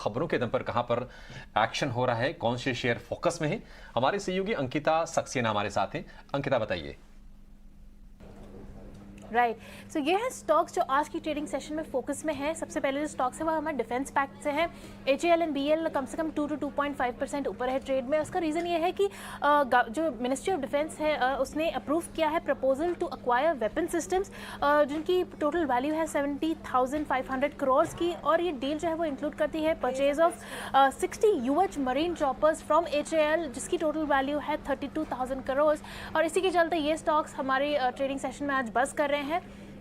खबरों के दम पर कहां पर एक्शन हो रहा है, कौन से शेयर फोकस में है। हमारे सहयोगी अंकिता सक्सेना हमारे साथ हैं। अंकिता बताइए। राइट सो ये है स्टॉक्स जो आज की ट्रेडिंग सेशन में फोकस में है। सबसे पहले जो स्टॉक्स है वो हमारे डिफेंस पैक्ट से है। HAL एंड BL कम से कम 2 to 2.5% ऊपर है ट्रेड में। उसका रीज़न ये है कि जो मिनिस्ट्री ऑफ डिफेंस है उसने अप्रूव किया है proposal to acquire weapon systems जिनकी टोटल वैल्यू है 70,500 करोड़ की, और ये डील जो है वो इंक्लूड करती है purchase of 60 UH marine choppers from HAL जिसकी टोटल वैल्यू है 32,000 करोड़। और इसी के चलते ये स्टॉक्स हमारे ट्रेडिंग सेशन में आज बस कर रहे हैं।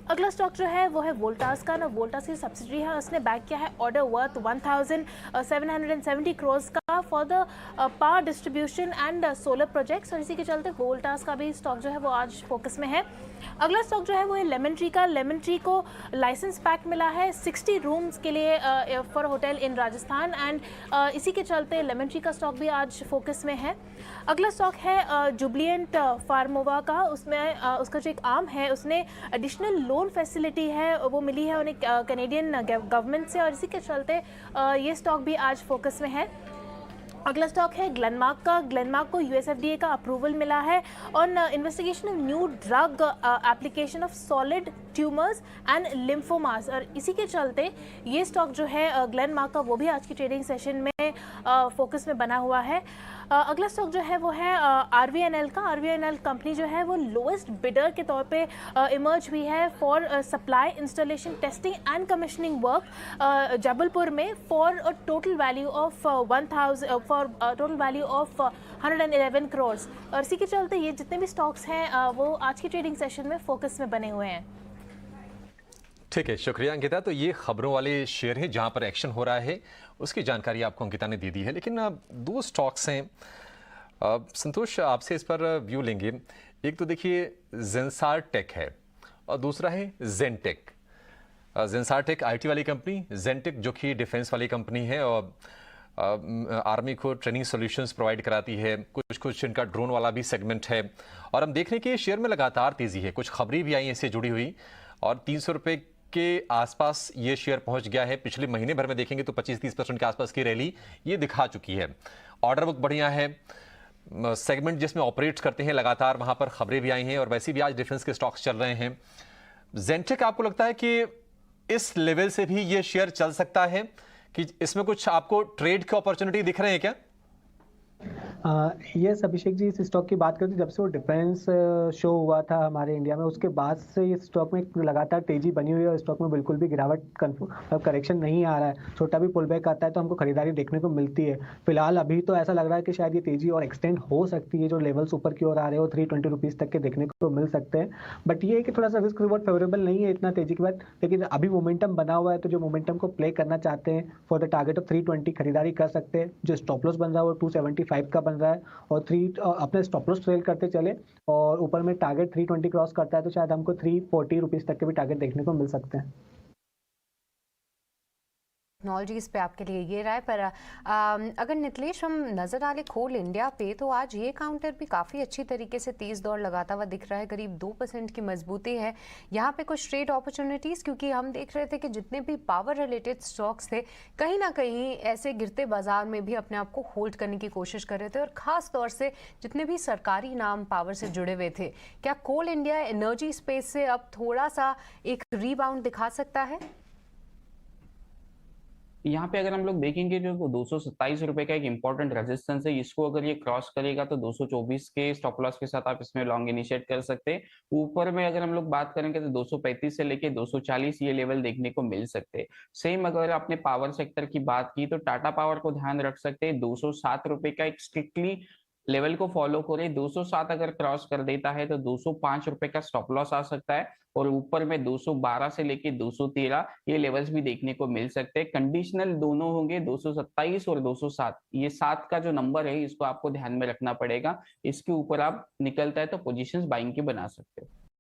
अगला स्टॉक जो है वो है वोल्टास का। ना वोल्टास की सब्सिडी है, उसने बैक किया है ऑर्डर वर्थ 1,770 करोड़ का for the power distribution and solar projects, और इसी के चलते वोल्टास का भी स्टॉक जो है वो आज फोकस में है। अगला स्टॉक जो है वो है लेमन ट्री का। लेमन ट्री को लाइसेंस पैक मिला है 60 रूम्स के लिए for hotel in Rajasthan, and इसी के चलते लेमन ट्री का स्टॉक भी आज फोकस में है। अगला स्टॉक है जुबलिएंट फार्मोवा का। उसमें उसका जो एक आर्म है उसने एडिशनल लोन फैसिलिटी है वो मिली है उन्हें कैनेडियन गवर्नमेंट से, और इसी के चलते ये स्टॉक भी आज फोकस में है। अगला स्टॉक है ग्लेनमार्क का। ग्लेनमार्क को US FDA का अप्रूवल मिला है on investigation of new drug application of solid tumours and lymphomas, और इसी के चलते ये स्टॉक जो है ग्लेनमार्क का वो भी आज की ट्रेडिंग सेशन में फोकस में बना हुआ है। अगला स्टॉक जो है वो है RVNL का। RVNL कंपनी जो है वो लोएस्ट बिडर के तौर पे इमर्ज हुई है for supply installation testing and commissioning work Jabalpur में for total value of 111 crore. और इसी के चलते ये जितने भी स्टॉक्स हैं वो आज की ट्रेडिंग सेशन में फोकस में बने हुए हैं। ठीक है, शुक्रिया अंकिता। तो ये खबरों वाले शेयर हैं जहां पर एक्शन हो रहा है, उसकी जानकारी आपको अंकिता ने दे दी है। लेकिन दो स्टॉक्स हैं, संतोष आपसे इस पर व्यू लेंगे। एक तो देखिए जेंसार टेक है और दूसरा है जेनटेक। जेंसार टेक IT वाली कंपनी, जेनटेक जो कि डिफेंस वाली कंपनी है और आर्मी को ट्रेनिंग सॉल्यूशंस प्रोवाइड कराती है। कुछ इनका ड्रोन वाला भी सेगमेंट है, और हम देख रहे हैं कि शेयर में लगातार तेजी है। कुछ खबरें भी आई हैं इससे जुड़ी हुई, और 300 रुपये के आसपास ये शेयर पहुंच गया है। पिछले महीने भर में देखेंगे तो 25-30% के आसपास की रैली ये दिखा चुकी है। ऑर्डर बुक बढ़िया है, सेगमेंट जिसमें ऑपरेट करते हैं लगातार वहां पर खबरें भी आई हैं, और वैसे भी आज डिफेंस के स्टॉक्स चल रहे हैं। जेनटेक आपको लगता है कि इस लेवल से भी ये शेयर चल सकता है, कि इसमें कुछ आपको ट्रेड की अपॉर्चुनिटी दिख रहे हैं क्या? यस अभिषेक जी, इस स्टॉक की बात करें तो जब से वो डिफेंस शो हुआ था हमारे इंडिया में, उसके बाद से इस स्टॉक में लगातार तेजी बनी हुई है, और स्टॉक में बिल्कुल भी गिरावट करेक्शन नहीं आ रहा है। छोटा भी पुल बैक आता है तो हमको खरीदारी देखने को मिलती है। फिलहाल अभी तो ऐसा लग रहा है कि शायद ये तेजी और एक्सटेंड हो सकती है। जो लेवल्स ऊपर की ओर आ रहे हैं वो 320 रुपीज तक के देखने को मिल सकते हैं, बट ये है कि थोड़ा सा रिस्क रिवॉर्ड फेवरेबल नहीं है इतना तेजी के बाद। लेकिन अभी मोमेंटम बना हुआ है, तो जो मोमेंटम को प्ले करना चाहते हैं फॉर द टारगेट ऑफ 320 खरीदारी कर सकते हैं। जो स्टॉप लॉस बन रहा है वो 275 का बन रहा है, और अपने स्टॉप लॉस ट्रेल करते चले, और ऊपर में टारगेट 320 क्रॉस करता है तो शायद हमको 340 रुपीज तक के भी टारगेट देखने को मिल सकते हैं। टेक्नोलॉजीज पे आपके लिए ये राय। पर अगर निकलेश हम नज़र डालें कोल इंडिया पे, तो आज ये काउंटर भी काफ़ी अच्छी तरीके से तेज़ दौड़ लगाता हुआ दिख रहा है। करीब 2% की मजबूती है यहाँ पे। कुछ ट्रेड अपॉर्चुनिटीज़, क्योंकि हम देख रहे थे कि जितने भी पावर रिलेटेड स्टॉक्स थे कहीं ना कहीं ऐसे गिरते बाजार में भी अपने आप को होल्ड करने की कोशिश कर रहे थे, और ख़ास तौर से जितने भी सरकारी नाम पावर से जुड़े हुए थे। क्या कोल इंडिया एनर्जी स्पेस से अब थोड़ा सा एक रीबाउंड दिखा सकता है? यहाँ पे अगर हम लोग देखेंगे जो 227 रुपए का एक इंपॉर्टेंट रेजिस्टेंस है, इसको अगर ये क्रॉस करेगा तो 224 के स्टॉप लॉस के साथ आप इसमें लॉन्ग इनिशिएट कर सकते हैं। ऊपर में अगर हम लोग बात करेंगे तो 235 से लेके 240 ये लेवल देखने को मिल सकते हैं। सेम अगर आपने पावर सेक्टर की बात की तो टाटा पावर को ध्यान रख सकते हैं। 207 रुपए का एक स्ट्रिक्टली लेवल को फॉलो करें। 207 अगर क्रॉस कर देता है तो 205 रुपए का स्टॉप लॉस आ सकता है, और ऊपर में 212 से लेके 213 ये लेवल्स भी देखने को मिल सकते हैं। कंडीशनल दोनों होंगे, 227 और 207। ये 7 का जो नंबर है इसको आपको ध्यान में रखना पड़ेगा। इसके ऊपर आप निकलता है तो पोजीशंस बाइंग की बना सकते हो।